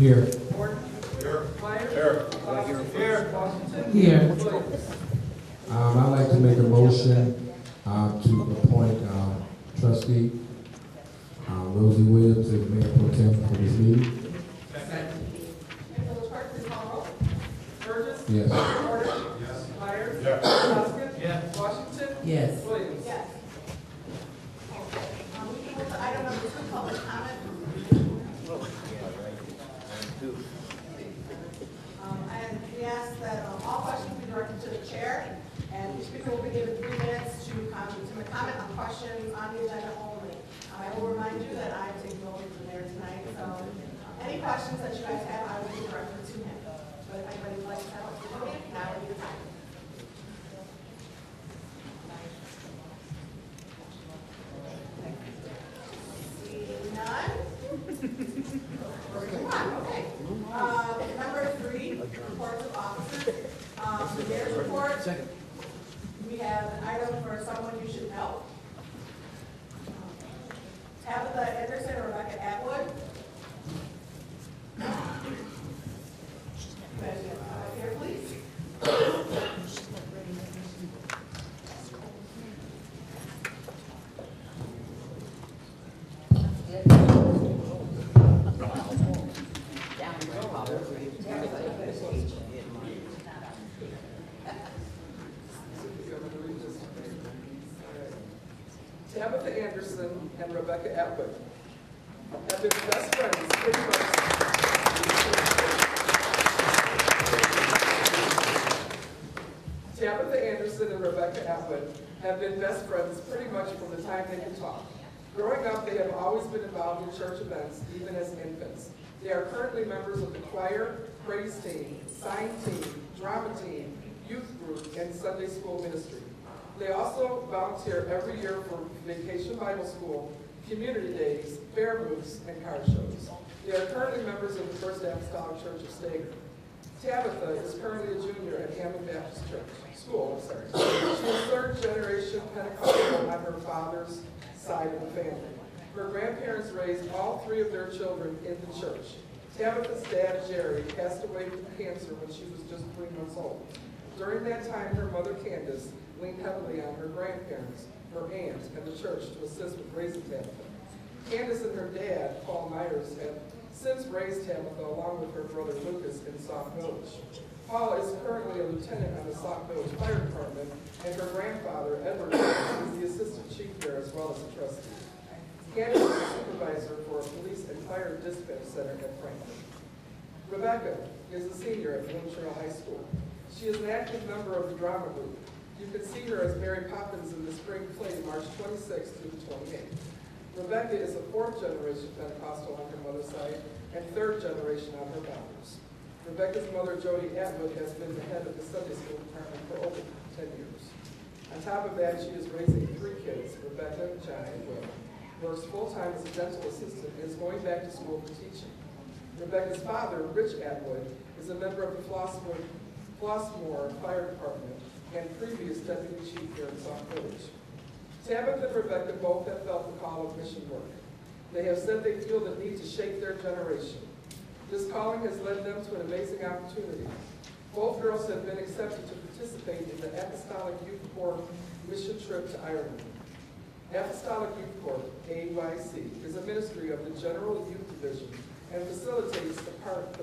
Here. Morton. Here. Myers. Here. Here. Washington. Here. Williams. I'd like to make a motion to appoint trustee Rosie Williams as mayor pro tem for this meeting. Village Clerk, please call roll. Burgess. Yes. Morton. Yes. Myers. Yes. Hoskins. Yes. Washington. Yes. Williams. Yes. We can move to item number 2, public comment. And we ask that all questions be directed to the chair, and each speaker will be given 3 minutes to comment on questions on the agenda only. I will remind you that I am taking over for the mayor tonight, so any questions that you guys have, I will be directed to him. But if anybody would like to have a comment, now would be the time. Seeing none? Moving on, okay. Number 3, reports of officers. The mayor's report. Second. We have an item for someone you should help. Tabitha Anderson or Rebecca Atwood. Here, please. Tabitha Anderson and Rebecca Atwood have been best friends pretty much. Tabitha Anderson and Rebecca Atwood have been best friends pretty much from the time they can talk. Growing up, they have always been involved in church events, even as infants. They are currently members of the choir, praise team, sign team, drama team, youth group, and Sunday school ministry. They also volunteer every year for Vacation Bible School, community days, fair moves, and car shows. They are currently members of the First Apostolic Church of Stager. Tabitha is currently a junior at Hammond Baptist School. She is third-generation Pentecostal on her father's side of the family. Her grandparents raised all 3 of their children in the church. Tabitha's dad, Jerry, passed away from cancer when she was just 3 months old. During that time, her mother, Candace, leaned heavily on her grandparents, her aunt, and the church to assist with raising Tabitha. Candace and her dad, Paul Myers, have since raised Tabitha along with her brother Lucas in Sauk Village. Paul is currently a lieutenant on the Sauk Village Fire Department, and her grandfather, Edward, is the assistant chief there as well as a trustee. Candace is a supervisor for a police and fire dispatch center at Franklin. Rebecca is a senior at Williams High School. She is an active member of the drama group. You can see her as Mary Poppins in the spring play March 26th to the 28th. Rebecca is a 4th-generation Pentecostal on her mother's side and 3rd generation on her father's. Rebecca's mother, Jody Atwood, has been the head of the Sunday school department for over 10 years. On top of that, she is raising 3 kids, Rebecca, John, and Will. Works full-time as a dental assistant and is going back to school for teaching. Rebecca's father, Rich Atwood, is a member of the Flossmoor Fire Department and previous deputy chief here in Sauk Village. Tabitha and Rebecca both have felt the call of mission work. They have said they feel the need to shape their generation. This calling has led them to an amazing opportunity. Both girls have been accepted to participate in the Apostolic Youth Corps mission trip to Ireland. Apostolic Youth Corps, AYC, is a ministry of the General Youth Division and facilitates the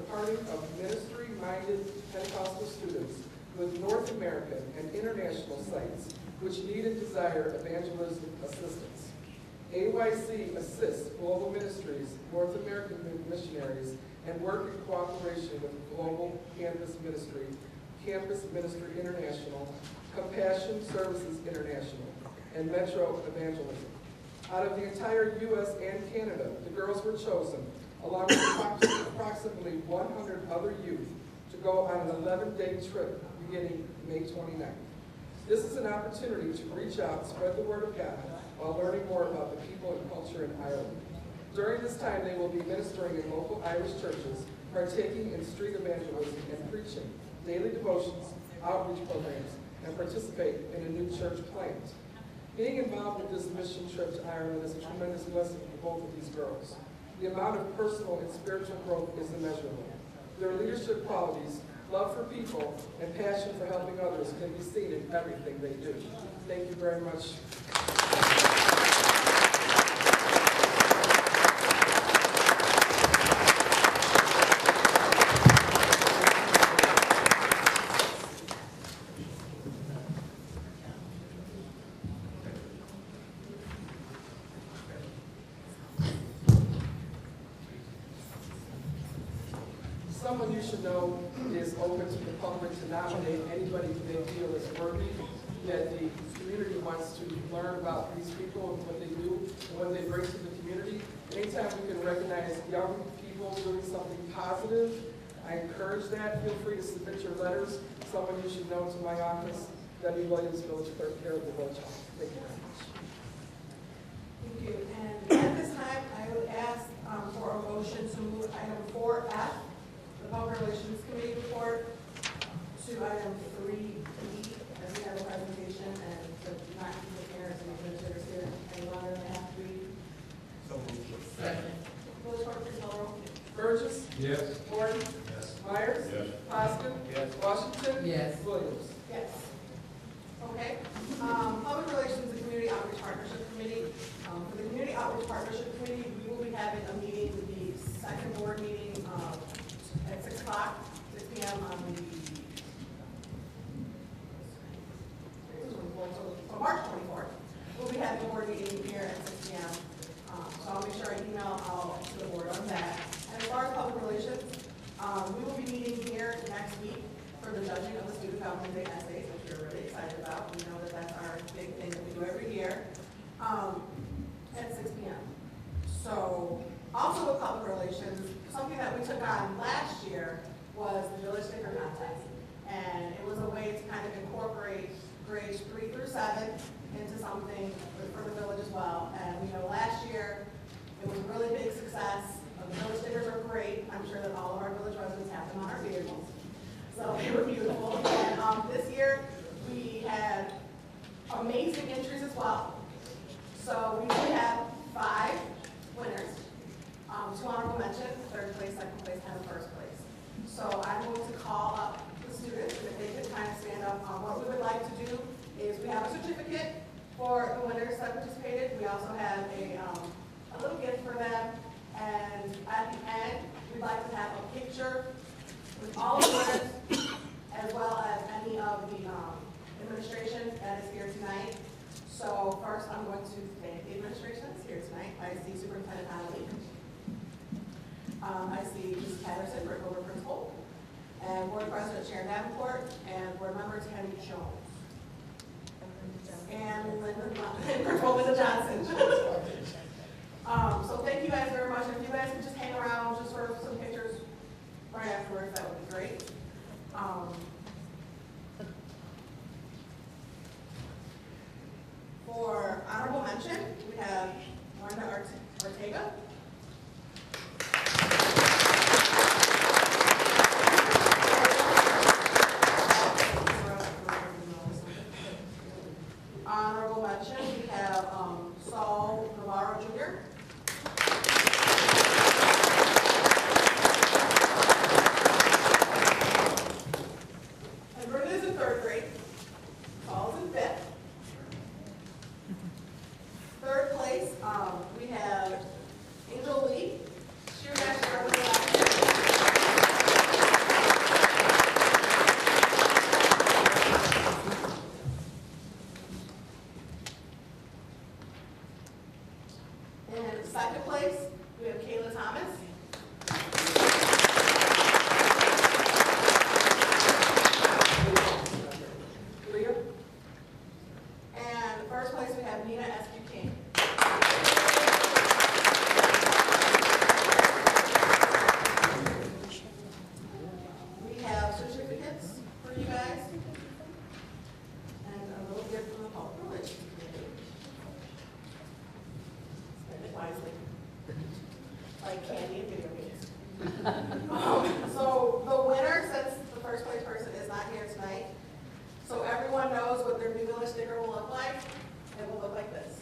parting of ministry-minded Pentecostal students with North American and international sites which need and desire evangelism assistance. AYC assists global ministries, North American missionaries, and work in cooperation with Global Campus Ministry International, Compassion Services International, and Metro Evangelism. Out of the entire U.S. and Canada, the girls were chosen, along with approximately 100 other youth, to go on an 11-day trip beginning May 29th. This is an opportunity to reach out, spread the word of God, while learning more about the people and culture in Ireland. During this time, they will be ministering in local Irish churches, partaking in street evangelism and preaching, daily devotions, outreach programs, and participate in a new church plant. Being involved with this mission trip to Ireland is a tremendous blessing for both of these girls. The amount of personal and spiritual growth is immeasurable. Their leadership qualities, love for people, and passion for helping others can be seen in everything they do. Thank you very much. Someone you should know is open to the public to nominate anybody who they feel is worthy, that the community wants to learn about these people and what they do and what they bring to the community. Anytime we can recognize young people doing something positive, I encourage that. Feel free to submit your letters. Someone you should know to my office, W. Williams, Village Clerk, care of the Village Hall. Thank you very much. Thank you. And at this time, I would ask for a motion to move item 4F, the Public Relations Committee report, to item 3E, as we have a presentation, and to not keep the parents and administrators here any longer than they have to be. So moved. Second. Village Clerk, please call the roll. Burgess. Yes. Gordon. Yes. Myers. Yes. Hoskin. Yes. Washington. Yes. Williams. Yes. Okay. Public Relations and Community Outreach Partnership Committee. For the Community Outreach Partnership Committee, we will be having a meeting, the second board meeting at 6 o'clock, 6 p.m. on March 24th. We'll be having a board meeting here at 6 p.m. So I'll make sure I email all to the board on that. And as far as public relations, we will be meeting here next week for the judging of the student government day essays, which we're really excited about. We know that that's our big thing that we do every year at 6 p.m. So also with public relations, something that we took on last year was the village sticker contest. And it was a way to kind of incorporate grades 3 through 7 into something for the village as well. And we know last year it was a really big success. The village stickers are great. I'm sure that all of our village residents have them on our vehicles. So they were beautiful. And this year we had amazing entries as well. So we do have 5 winners. 2 honorable mentions, 3rd place, 2nd place, and 1st place. So I'm going to call up the students, and if they could kind of stand up. What we would like to do is we have a certificate for the winners that participated. We also have a little gift for them. And at the end, we'd like to have a picture with all the winners, as well as any of the administration that is here tonight. So first, I'm going to thank the administration that's here tonight. I see Superintendent Donnelly. I see Ms. Patterson, Rickover Principal, and Board President Sharon Davenport, and Board Member Tammy Jones. And Principal Linda Johnson. So thank you guys very much. And if you guys could just hang around just for some pictures right afterwards, that would be great. For honorable mention, we have Wanda Ortega. Honorable mention, we have Saul Navarro Jr. And Brenda is in 3rd grade. Saul's in 5th. 3rd place, we have Angel Lee. She was actually our winner last year. And 2nd place, we have Kayla Thomas. Leah. And 1st place, we have Nina S.Q. King. We have certificates for you guys. And a little gift from the public relations committee. Spend it wisely. Like candy and video games. So the winner, since the 1st place person is not here tonight, so everyone knows what their new village sticker will look like. It will look like this.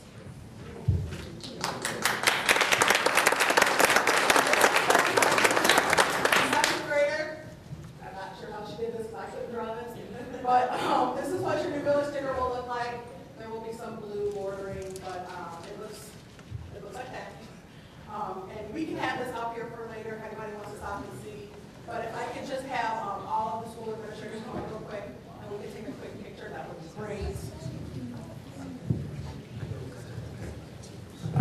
I couldn't draw this. But this is what your new village sticker will look like. There will be some blue bordering, but it looks like that. And we can have this up here for later if anybody wants to stop and see. But if I could just have all of the school administrators come in real quick, and we can take a quick picture, that would be great.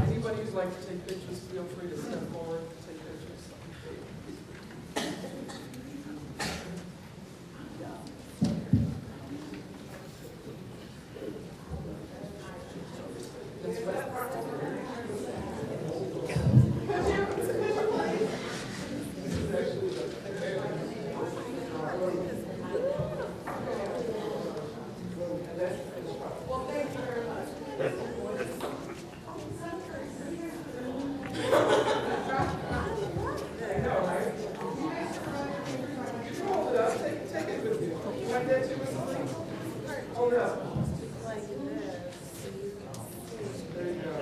Anybody who'd like to take pictures, feel free to step forward and take pictures. Well, thank you very much. Hold it up, take it with you. You want that too, Mrs. Lee? Hold it up. There you go.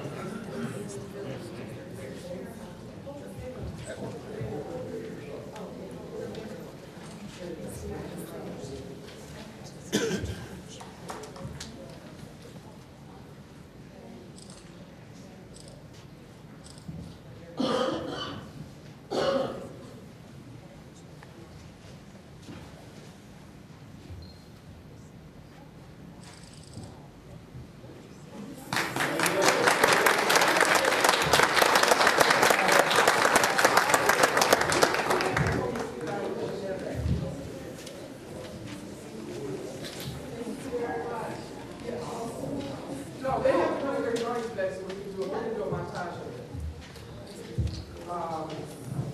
No, they haven't done their drawings back, so we can do a montage of it.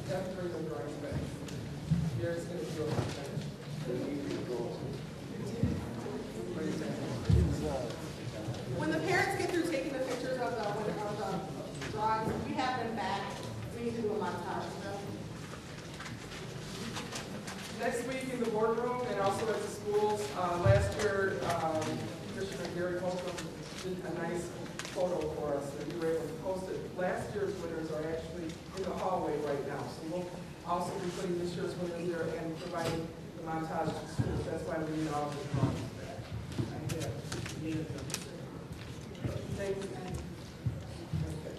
They have to bring their drawings back. Gary's gonna do a montage. When the parents get through taking the pictures of the drawings, we have them back. We need to do a montage of them. Next week in the boardroom and also at the schools, last year, Commissioner Gary Holcomb did a nice photo for us that we were able to post it. Last year's winners are actually in the hallway right now, so we'll also be putting this year's winners there and providing the montage to schools. That's why we need all the drawings back. Thank you. Okay.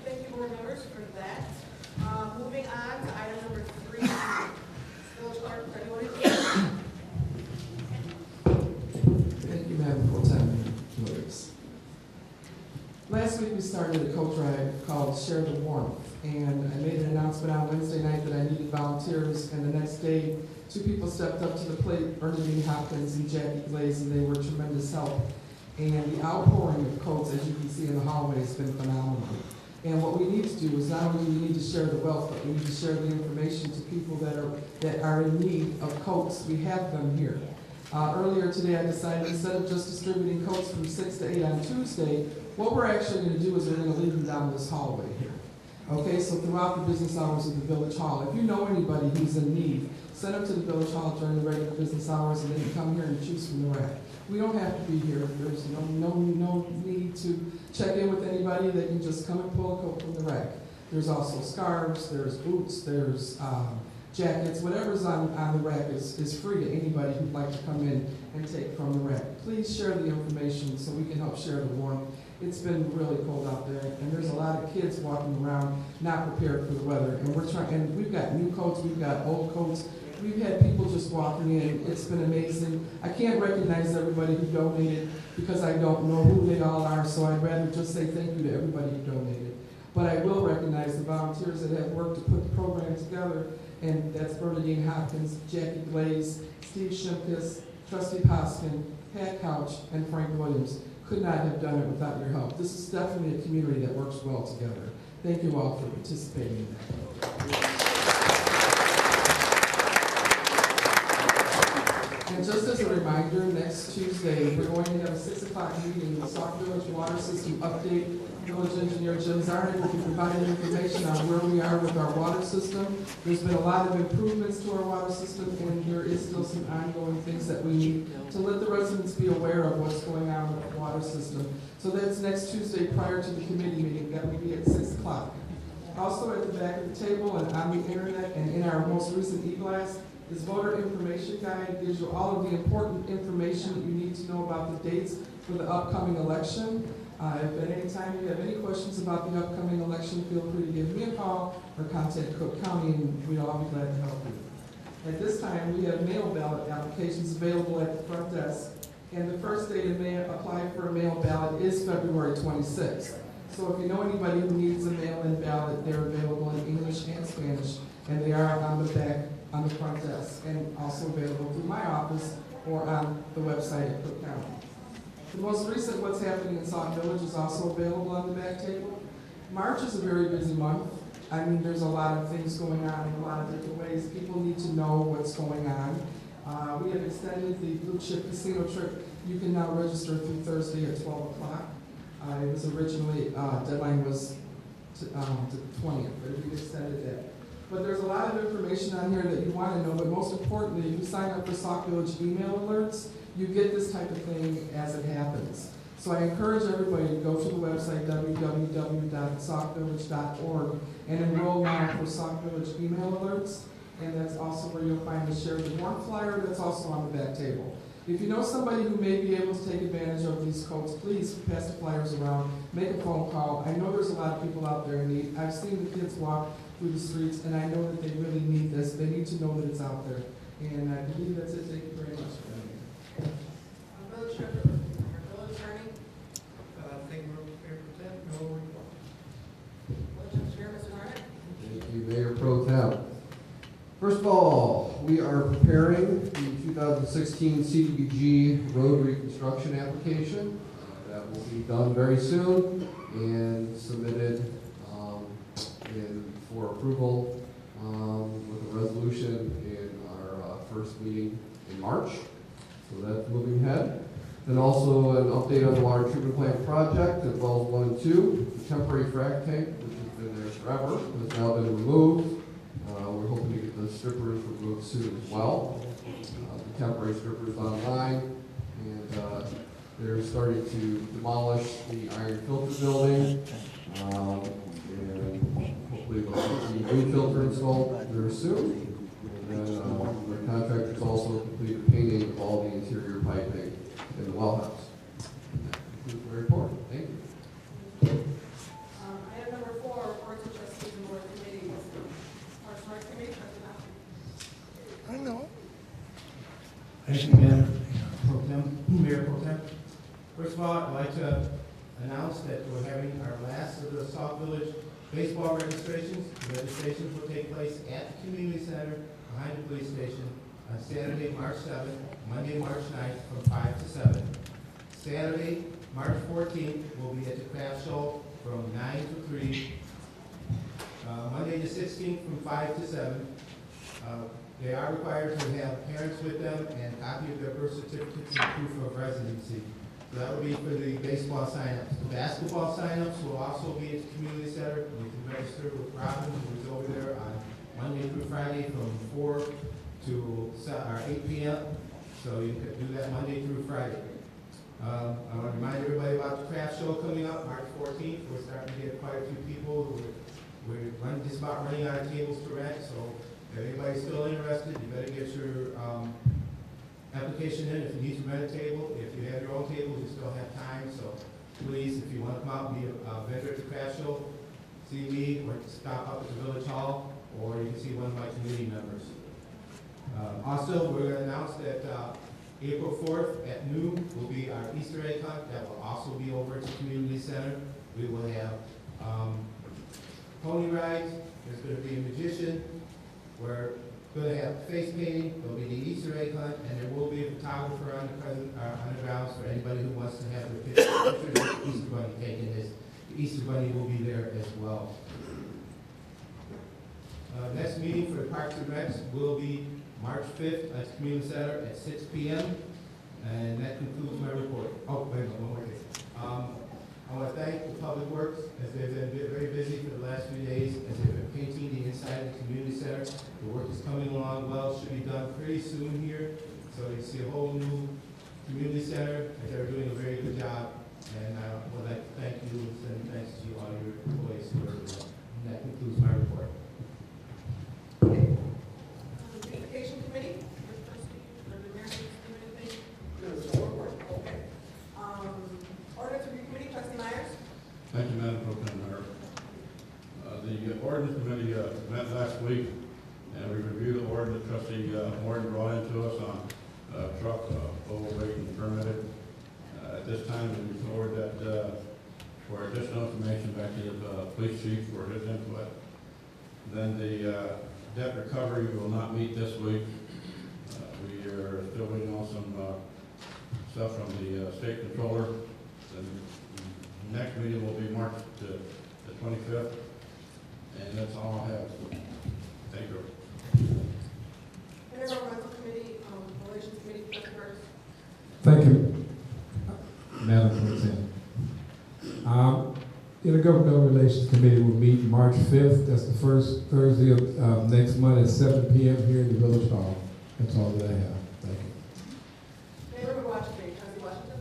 Thank you, board members, for that. Moving on to item number 3. Village Clerk, anyone? Thank you, Madam Pro Tem. Williams. Last week we started a coat drive called Share the Warmth, and I made an announcement on Wednesday night that I needed volunteers, and the next day 2 people stepped up to the plate, Bernadine Hopkins and Jackie Glaze, and they were tremendous help. And the outpouring of coats, as you can see in the hallway, has been phenomenal. And what we need to do is not only do we need to share the wealth, but we need to share the information to people that are in need of coats. We have them here. Earlier today, I decided instead of just distributing coats from 6 to 8 on Tuesday, what we're actually going to do is we're going to lead them down this hallway here. Okay, so throughout the business hours of the Village Hall, if you know anybody who's in need, send them to the Village Hall during the regular business hours, and they can come here and choose from the rack. We don't have to be here. There's no need to check in with anybody. They can just come and pull a coat from the rack. There's also scarves, there's boots, there's jackets. Whatever's on the rack is free to anybody who'd like to come in and take from the rack. Please share the information so we can help share the warmth. It's been really cold out there, and there's a lot of kids walking around not prepared for the weather. And we've got new coats, we've got old coats. We've had people just walking in. It's been amazing. I can't recognize everybody who donated because I don't know who they all are, so I'd rather just say thank you to everybody who donated. But I will recognize the volunteers that have worked to put the program together, and that's Bernadine Hopkins, Jackie Glaze, Steve Shimkus, Trustee Poskin, Pat Couch, and Frank Williams. Could not have done it without your help. This is definitely a community that works well together. Thank you all for participating in that. And just as a reminder, next Tuesday, we're going to have a 6 o'clock meeting, the Sauk Village Water System Update. Village Engineer Jim Zarnick will be providing information on where we are with our water system. There's been a lot of improvements to our water system, and there is still some ongoing things that we need to let the residents be aware of what's going on with the water system. So that's next Tuesday prior to the committee meeting. That will be at 6 o'clock. Also at the back of the table and on the internet and in our most recent e-blast is voter information guide. It gives you all of the important information that you need to know about the dates for the upcoming election. If at any time you have any questions about the upcoming election, feel free to give me a call or contact Cook County and we'd all be glad to help you. At this time, we have mail ballot applications available at the front desk. And the first day to apply for a mail ballot is February 26th. So if you know anybody who needs a mail-in ballot, they're available in English and Spanish, and they are on the back, on the front desk, and also available through my office or on the website at Cook County. The most recent What's Happening in Sauk Village is also available on the back table. March is a very busy month. I mean, there's a lot of things going on in a lot of different ways. People need to know what's going on. We have extended the Blue Chip Casino trip. You can now register through Thursday at 12 o'clock. It was originally, deadline was to the 20th, but we extended that. But there's a lot of information on here that you want to know, but most importantly, if you sign up for Sauk Village email alerts, you get this type of thing as it happens. So I encourage everybody to go to the website www.saukvillage.org and enroll now for Sauk Village email alerts. And that's also where you'll find the Share the Warmth flyer that's also on the back table. If you know somebody who may be able to take advantage of these codes, please pass the flyers around, make a phone call. I know there's a lot of people out there in need. I've seen the kids walk through the streets, and I know that they really need this. They need to know that it's out there. And I believe that's it. Thank you very much. Village Treasurer, Village Attorney, Thank you, Mayor Pro Tem. No report. Village Engineer, Mr. Harnett. Thank you, Mayor Pro Tem. First of all, we are preparing the 2016 CDBG road reconstruction application. That will be done very soon and submitted for approval with a resolution in our first meeting in March. So that's moving ahead. Then also an update on the water treatment plant project at wells 1 and 2. The temporary frac tank, which has been there forever, has now been removed. We're hoping to get the strippers removed soon as well. The temporary strippers online, and they're starting to demolish the iron filter building, and hopefully we'll see the new filter installed very soon. And then the contractors also completed painting of all the interior piping in the well house. And that concludes my report. Thank you. Item number 4, reports of trustees and board committees. Parks and Rec Committee, Trustee Hoffman. I know. Thank you, Mayor Pro Tem. First of all, I'd like to announce that we're having our last of the Sauk Village baseball registrations. The registrations will take place at the community center behind the police station on Saturday, March 7th, Monday, March 9th, from 5 to 7. Saturday, March 14th, will be at the craft show from 9 to 3. Monday the 16th, from 5 to 7. They are required to have parents with them and a copy of their birth certificates and proof of residency. So that will be for the baseball signups. The basketball signups will also be at the community center. You can register with Robin, who's over there on Monday through Friday from 4 to 8 p.m. So you can do that Monday through Friday. I want to remind everybody about the craft show coming up March 14th. We're starting to get quite a few people. We're just about running out of tables to rent. So if anybody's still interested, you better get your application in. If you need to rent a table, if you have your own table, you still have time. So please, if you want to come out and be a vendor at the craft show, see me or stop up at the Village Hall, or you can see one of my committee members. Also, we're going to announce that April 4th at noon will be our Easter egg hunt. That will also be over at the community center. We will have pony rides. There's going to be a magician. We're going to have face painting. There'll be the Easter egg hunt, and there will be a photographer on the grounds for anybody who wants to have their pictures of the Easter Bunny taken. The Easter Bunny will be there as well. Next meeting for the Parks and Recs will be March 5th at the Community Center at 6 p.m. And that concludes my report. Oh, wait a minute, one more thing. I want to thank the Public Works, as they've been very busy for the last few days, as they've been painting the inside of the Community Center. The work is coming along well, should be done pretty soon here. So you see a whole new Community Center, and they're doing a very good job. And I would like to thank you and send thanks to all your employees who are doing. And that concludes my report. Beautification committee, or the mayor needs to do anything? There's no report. Okay. Ordinance review committee, trustee Myers? Thank you, Madam Pro Tem Mayor. The ordinance committee met last week, and we reviewed the ordinance trustee Morton brought into us on truck overweight and permitted. At this time, we forward that for additional information back to the police chief for his input. Then the debt recovery will not meet this week. We are still waiting on some stuff from the state controller. The next meeting will be March the 25th, and that's all I have. Thank you. Intergovernmental committee, relations committee, trustee Burgess? Thank you, Madam President. Intergovernmental Relations Committee will meet March 5th. That's the first Thursday of next month at 7 p.m. here in the Village Hall. That's all that I have. Thank you. Neighborhood Watch Committee, trustee Washington?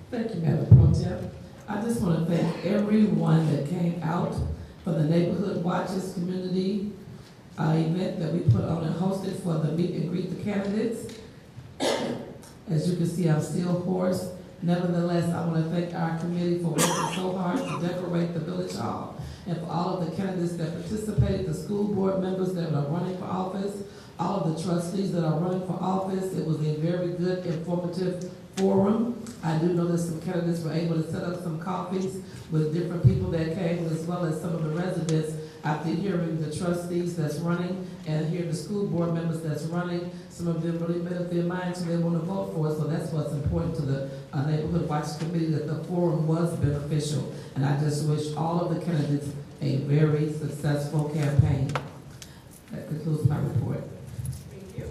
Thank you, Madam Pro Tem. I just want to thank everyone that came out for the Neighborhood Watches community event that we put on and hosted for the meet and greet the candidates. As you can see, I'm still hoarse. Nevertheless, I want to thank our committee for working so hard to decorate the Village Hall, and for all of the candidates that participated, the school board members that are running for office, all of the trustees that are running for office. It was a very good, informative forum. I do know that some candidates were able to set up some coffees with different people that came, as well as some of the residents, after hearing the trustees that's running and hearing the school board members that's running. Some of them really made up their minds who they want to vote for, so that's what's important to the Neighborhood Watch Committee, that the forum was beneficial. And I just wish all of the candidates a very successful campaign. That concludes my report. Thank you.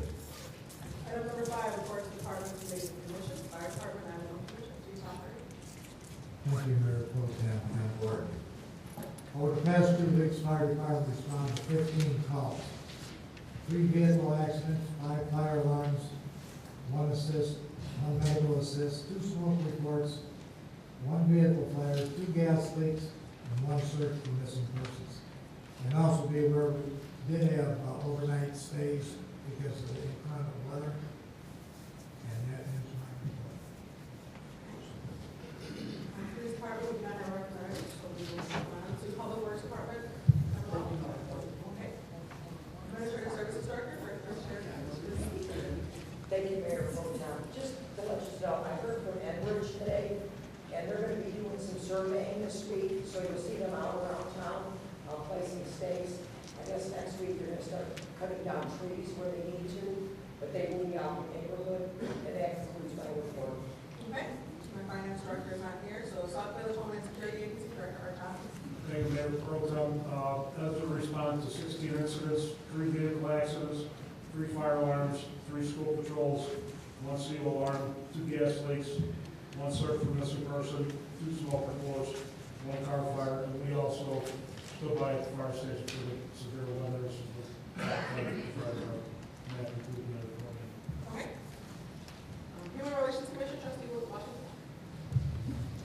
Item number 5, reports of departments, committees, and commissions. Fire Department, 911 Commission, Chief Operator. Thank you, Mayor Pro Tem and Board. Over the past 2 weeks, fire department responded to 15 calls. 3 vehicle accidents, 5 fire alarms, 1 assist, 1 medical assist, 2 smoke reports, 1 vehicle fire, 2 gas leaks, and 1 search for missing persons. And also be aware, we did have overnight stays because of the inclement weather. And that ends my report. Police Department, we got our representative, so we will move on to Public Works Department. Okay. Administrative Services Director, Vice Chair. Thank you, Mayor Pro Tem. Just to let you know, I heard from Edwards today, and they're going to be doing some surveying this week, so you'll see them out around town, placing stakes. I guess next week they're going to start cutting down trees where they need to, but they will be out in the neighborhood, and that concludes my report. Okay. My finance director is not here, so Sauk Village Homeland Security Agency Director Art Thompson. Thank you, Mayor Pro Tem. As a response to 16 incidents, 3 vehicle accidents, 3 fire alarms, 3 school patrols, 1 seal alarm, 2 gas leaks, 1 search for missing person, 2 smoke reports, 1 car fire, and we also stood by at the fire station for the severe weather. This is the fire department. And that concludes my report. Okay. Human Relations Commission, Trustee Washington.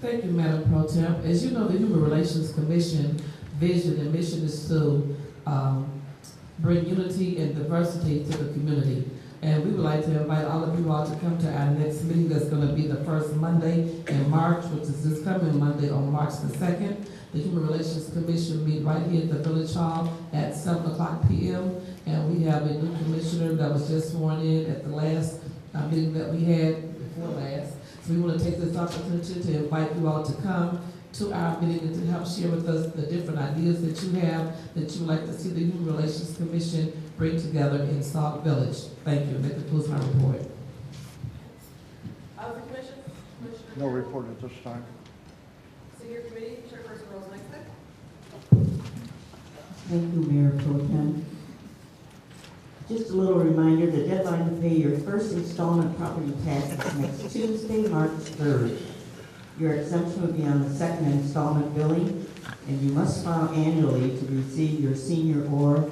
Thank you, Madam Pro Tem. As you know, the Human Relations Commission vision and mission is to bring unity and diversity to the community. And we would like to invite all of you all to come to our next meeting that's going to be the first Monday in March, which is this coming Monday on March the 2nd. The Human Relations Commission meet right here at the Village Hall at 7 o'clock p.m. And we have a new commissioner that was just sworn in at the last meeting that we had before last. So we want to take this opportunity to invite you all to come to our meeting and to help share with us the different ideas that you have that you would like to see the Human Relations Commission bring together in Sauk Village. Thank you. That concludes my report. Housing Commission, Commissioner. No report at this time. Senior Committee, Chairperson Rose Langston. Thank you, Mayor Pro Tem. Just a little reminder, the deadline to pay your first installment property tax is next Tuesday, March 3rd. Your exemption will be on the second installment billing, and you must file annually to receive your senior or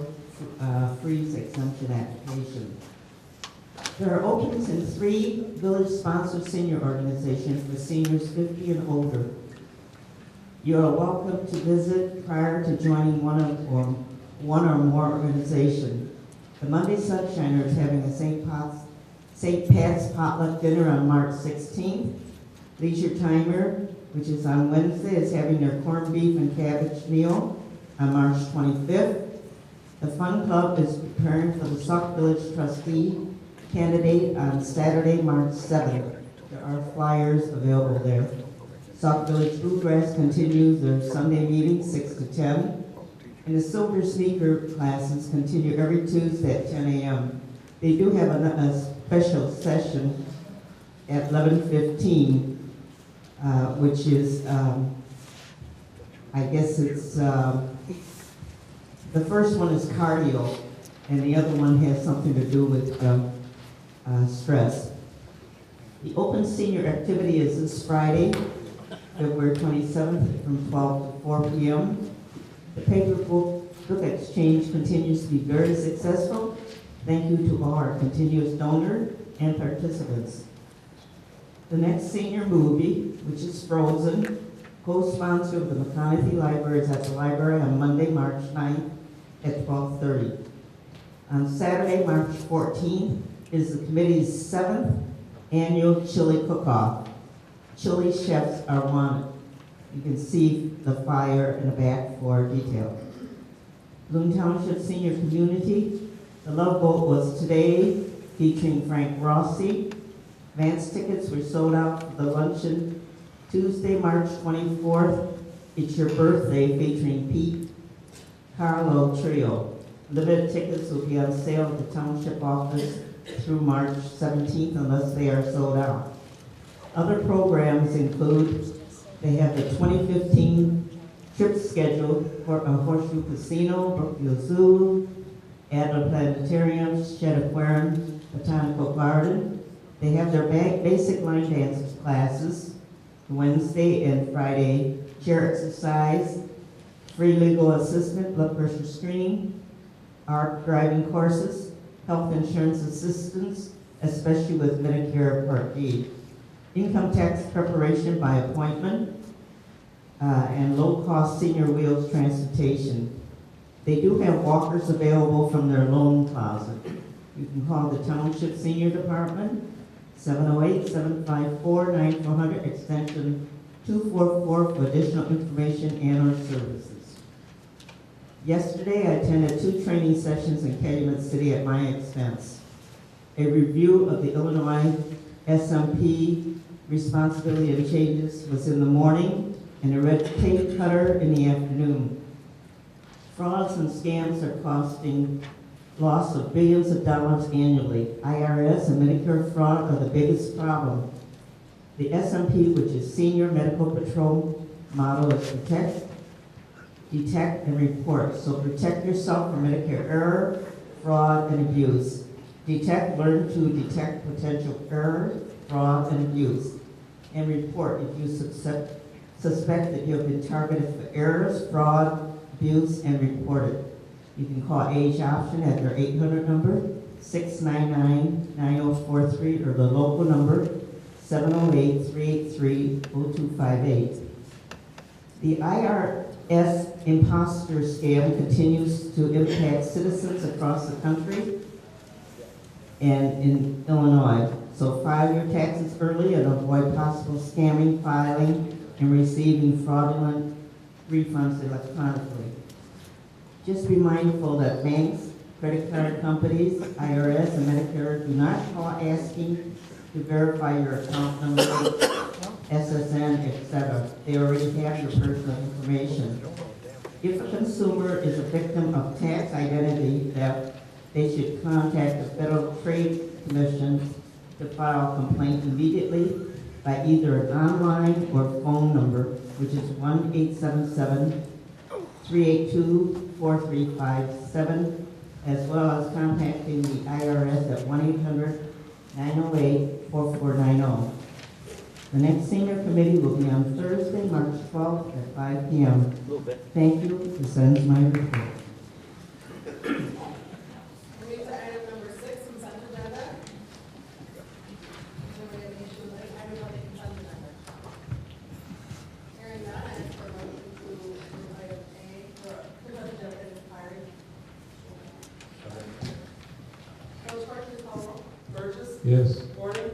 freeze exemption application. There are openings in 3 village-sponsored senior organizations for seniors 50 and older. You are welcome to visit prior to joining one or more organizations. The Monday Sunshiner is having a St. Pat's potluck dinner on March 16th. Leisure Timer, which is on Wednesday, is having their corned beef and cabbage meal on March 25th. The Fun Club is preparing for the Sauk Village Trustee candidate on Saturday, March 7th. There are flyers available there. Sauk Village Bluegrass continues their Sunday meeting 6 to 10. And the Silver Sneaker classes continue every Tuesday at 10 a.m. They do have a special session at 11:15, which is, I guess it's, the first one is cardio, and the other one has something to do with stress. The open senior activity is this Friday, February 27th, from 12 to 4 p.m. The paper book exchange continues to be very successful. Thank you to all our continuous donors and participants. The next senior movie, which is Frozen, co-sponsor of the McConaughey Library, is at the library on Monday, March 9th at 12:30. On Saturday, March 14th, is the committee's 7th annual chili cook-off. Chili chefs are wanted. You can see the flyer in the back for detail. Bloom Township Senior Community, the Love Boat was today, featuring Frank Rossi. Advance tickets were sold out for the luncheon Tuesday, March 24th. It's Your Birthday, featuring Pete Carlo Trio. Limited tickets will be on sale at the township office through March 17th unless they are sold out. Other programs include, they have the 2015 trip scheduled for Horseshoe Casino, Brookfield Zoo, Adler Planetarium, Shed Aquarium, Botanical Garden. They have their basic line dance classes, Wednesday and Friday, chair exercise, free legal assistance, blood pressure screening, art driving courses, health insurance assistance, especially with Medicare Part D, income tax preparation by appointment, and low-cost senior wheels transportation. They do have walkers available from their loan closet. You can call the Township Senior Department, 708-754-9400, extension 244 for additional information and/or services. Yesterday, I attended 2 training sessions in Calumet City at my expense. A review of the Illinois SMP responsibility and changes was in the morning, and a red tape cutter in the afternoon. Frauds and scams are costing loss of billions of dollars annually. IRS and Medicare fraud are the biggest problem. The SMP, which is Senior Medical Patrol motto, is protect, detect, and report. So protect yourself from Medicare error, fraud, and abuse. Detect, learn to detect potential error, fraud, and abuse. And report if you suspect that you have been targeted for errors, fraud, abuse, and report it. You can call Age Option at their 800 number, 699-9043, or the local number, 708-383-0258. The IRS imposter scam continues to impact citizens across the country and in Illinois. So file your taxes early and avoid possible scamming, filing, and receiving fraudulent refunds electronically. Just be mindful that banks, credit card companies, IRS, and Medicare do not call asking to verify your account number, SSN, etc. They already have your personal information. If a consumer is a victim of tax identity theft, they should contact the Federal Trade Commission to file a complaint immediately by either an online or phone number, which is 1-877-382-4357, as well as contacting the IRS at 1-800-908-4490. The next senior committee will be on Thursday, March 12th at 5 p.m. Thank you. This ends my report. Moving to item number 6, consent agenda. Anybody have any issue with item on the consent agenda? Hearing none, I ask for a motion. Yes. Gordon.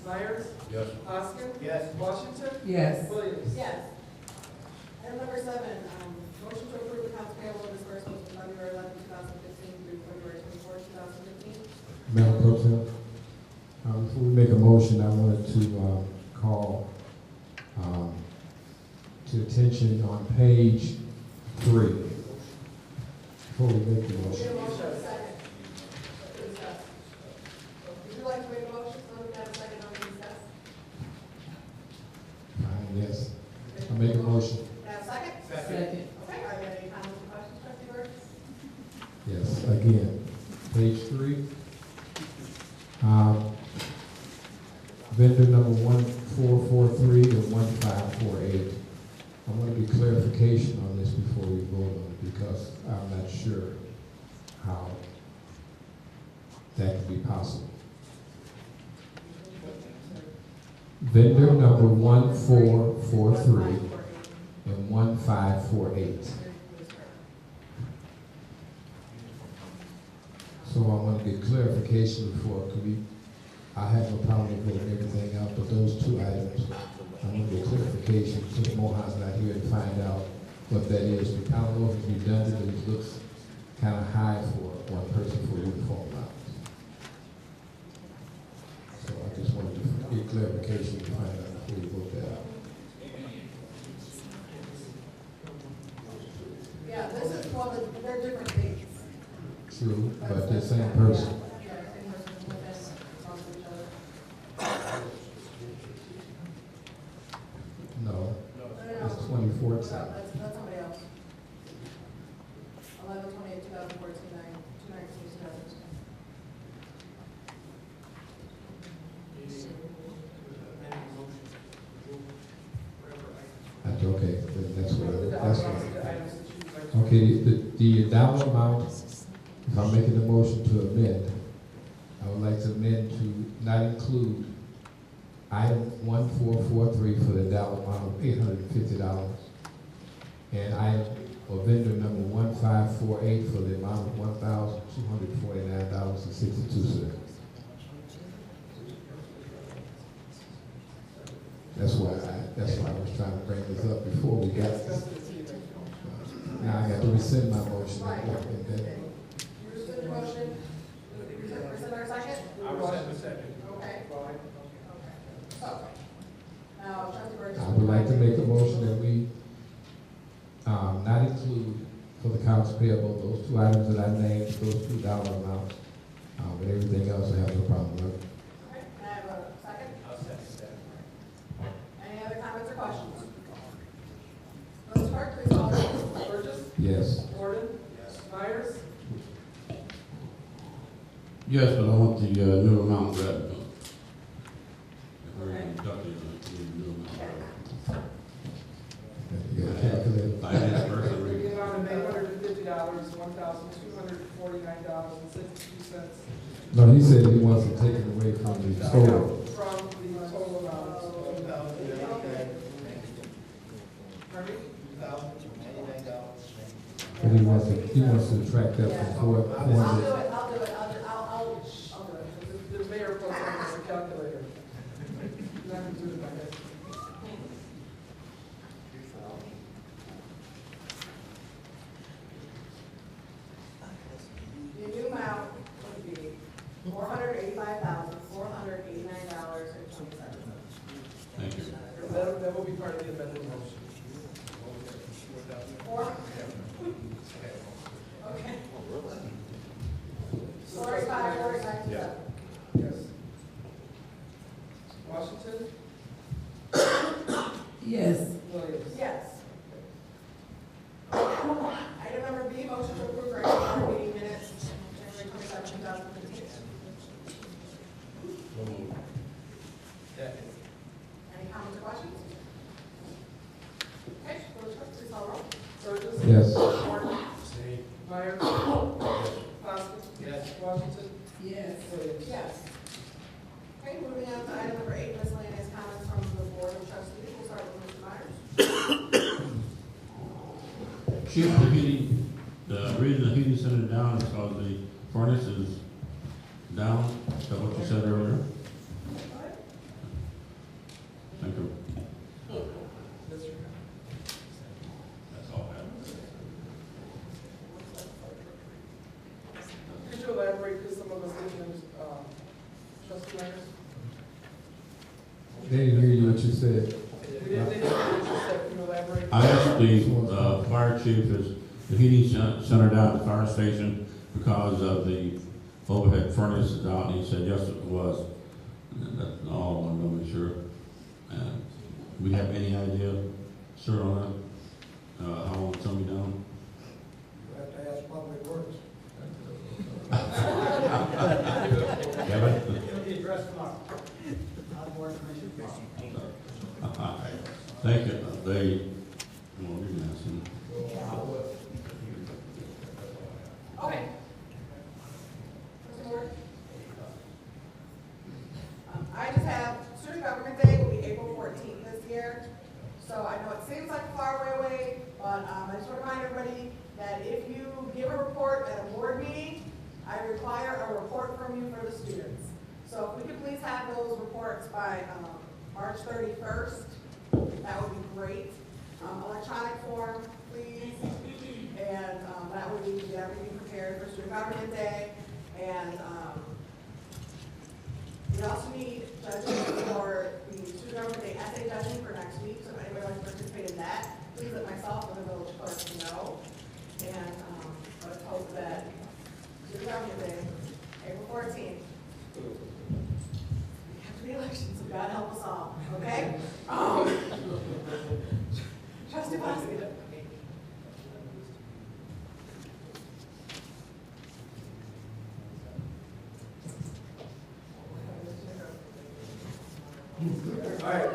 Myers. Yes. Hoskin. Yes. Washington. Yes. Williams. Yes. Item number 7, motion to approve accounts payable disbursements from February 11, 2015 through February 24, 2015. Madam Pro Tem, before we make a motion, I wanted to call to attention on page 3. Before we make the Need motion. a motion, a second. To discuss. Would you like to make a motion, so we can have a second on the discuss? Yes. I make a motion. Have a second? Second. Okay, are there any comments or questions, trustee Burns? Yes, again, page 3. Vendor number 1443 and 1548. I want to get clarification on this before we vote on it because I'm not sure how that could be possible. Vendor number 1443 and 1548. So I want to get clarification before, I have no problem with voting everything out, but those 2 items, I want to get clarification since Mohan's not here to find out what that is. I don't know if it's redundant, but it looks kind of high for one person for uniform allowance. So I just wanted to get clarification to find out before we vote that out. Yeah, this is, well, they're different dates. True, but the same person. Yeah, same person within, across each other. No, No, it's 2014. That's somebody else. 11/28/2014, 9/2/2016. That's okay, that's what, that's The what. items that you like. Okay, the dollar amount, if I'm making a motion to amend, I would like to amend to not include item 1443 for the dollar amount of $850, and item or vendor number 1548 for the amount of $1,249.62. That's why I was trying to bring this up before we got this. Now I got to rescind my motion. Right. And then- You rescind your motion, rescind our second? I rescind the second. Okay. Okay. So, now, trustee Burns. I would like to make a motion that we not include for the accounts payable those 2 items that I named, those 2 dollar amounts. But everything else I have no problem with. Okay, can I have a second? I'll second that. Any other comments or questions? Mr. Clerk, please call the roll. Burgess. Yes. Gordon. Myers. Yes, but I want the new amount read. If we're going to deduct it, I need the new amount read. You got a calculator? Finance person read. The amount of $850, $1,249.62. No, he said he wants to take it away from the total. From the total amount. Pardon me? But he wants to track that Yeah. from 400. I'll do it. The mayor puts on the calculator. I'm not going to do it in my head. The new amount would be $485,489.27. Thank you. That will be part of the amended motion. Okay. 45, 46, Yeah. Yes. Washington. Yes. Williams. yes. Item number B, motion to approve regular meeting minutes, January 22nd, 2015. So moved. Any comments or questions? Okay, please call roll. Burgess. Yes. Gordon. Myers. Hoskin. Yes. Washington. Yes. Williams. Yes. Okay, moving on to item number 8, miscellaneous comments from the Board of Trustees. We'll start with Mr. Myers. Chief, the heating, the reason the heating center down is because the furnace is down, is that what you said earlier? Trustee Reiner? They didn't hear you what you said. They didn't hear what you said. Can you elaborate? I asked the fire chief, is the heating center down at the fire station because of the overhead furnace is out, and he said, yes, it was. And that's all I wanted to make sure. We have any idea, sir, on that? How long it's gonna be down? You have to ask Public Works. Kevin? It'll be addressed tomorrow. More information. Thank you. They, well, you can ask them. Okay. Mr. Moore? I just have, Student Government Day will be April 14th this year. So I know it seems like a far way away, but I just want to remind everybody that if you give a report at a board meeting, I require a report from you for the students. So if we could please have those reports by March 31st, that would be great. Electronic form, please. And that way we can get everything prepared for Student Government Day. And we also need judging for the Student Government Day essay judging for next week. So if anybody wants to participate in that, please let myself or the village clerk know. And let's hope that Student Government Day, April 14th. We have to be elections, so God help us all, okay? Trustee Baskin. All right.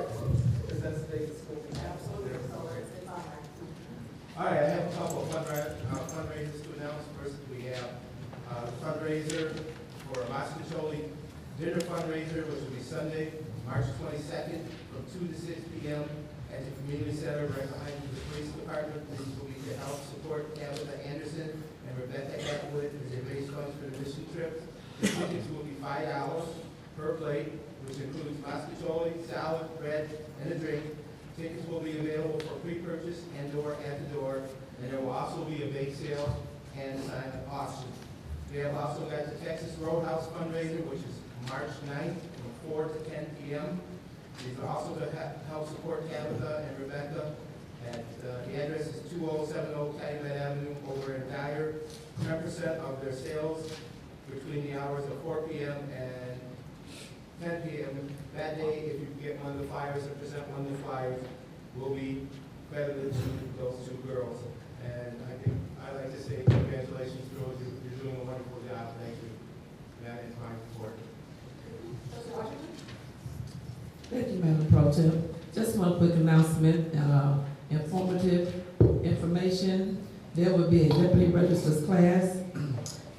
Is that state school? Absolutely, so it's on there. All right, I have a couple of fundraisers to announce. First, we have the fundraiser for Mascacholi dinner fundraiser, which will be Sunday, March 22nd, from 2 to 6 p.m. at the community center right behind the police department. This will be to help support Tabitha Anderson and Rebecca Atwood as they raise funds for the mission trip. The tickets will be $5 per plate, which includes mascacholi, salad, bread, and a drink. Tickets will be available for pre-purchase and/or at the door, and there will also be a bake sale and a silent auction. We have also got the Texas Roadhouse fundraiser, which is March 9th from 4 to 10 p.m. These are also to help support Tabitha and Rebecca. And the address is 2070 Calumet Avenue over in Dyer. 10% of their sales between the hours of 4 p.m. and 10 p.m. That day, if you get one of the flyers or present one of the flyers, will be credited to those two girls. And I'd like to say congratulations, girls. You're doing a wonderful job. Thank you. That is my report. Trustee Washington? Thank you, Madam Pro Tem. Just one quick announcement, informative information. There will be a deputy registrar's class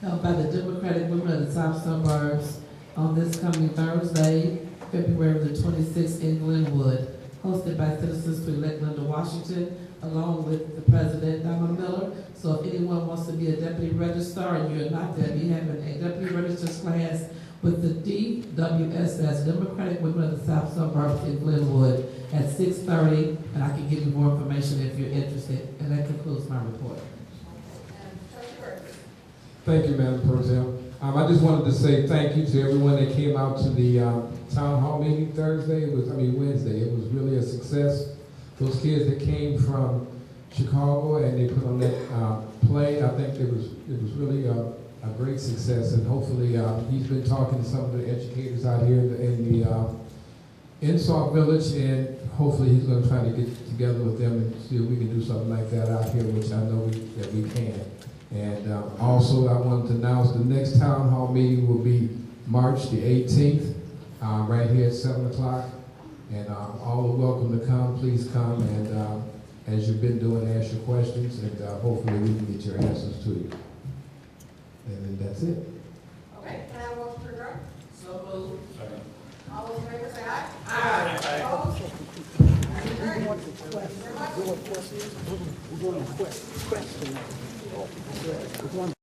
held by the Democratic Women of the South Suburbs on this coming Thursday, February the 26th in Glenwood, hosted by citizens to elect Linda Washington, along with the President, Donna Miller. So if anyone wants to be a deputy registrar and you're not there, we have a deputy registrar's class with the DWSS, Democratic Women of the South Suburbs in Glenwood at 6:30, and I can give you more information if you're interested. And that concludes my report. And Trustee Burns? Thank you, Madam Pro Tem. I just wanted to say thank you to everyone that came out to the town hall meeting Wednesday. It was really a success. Those kids that came from Chicago and they put on that play, I think it was really a great success. And hopefully, he's been talking to some of the educators out here in Sauk Village, and hopefully he's going to try to get together with them and see if we can do something like that out here, which I know that we can. And also, I wanted to announce the next town hall meeting will be March the 18th, right here at 7 o'clock. And all are welcome to come. Please come, and as you've been doing, ask your questions, and hopefully we can get your answers to you. And then that's it. Okay, can I have a motion to adjourn? So moved. All those in favor say aye. Aye. Opposed? Adjourned. Thank you very much. We're going to question.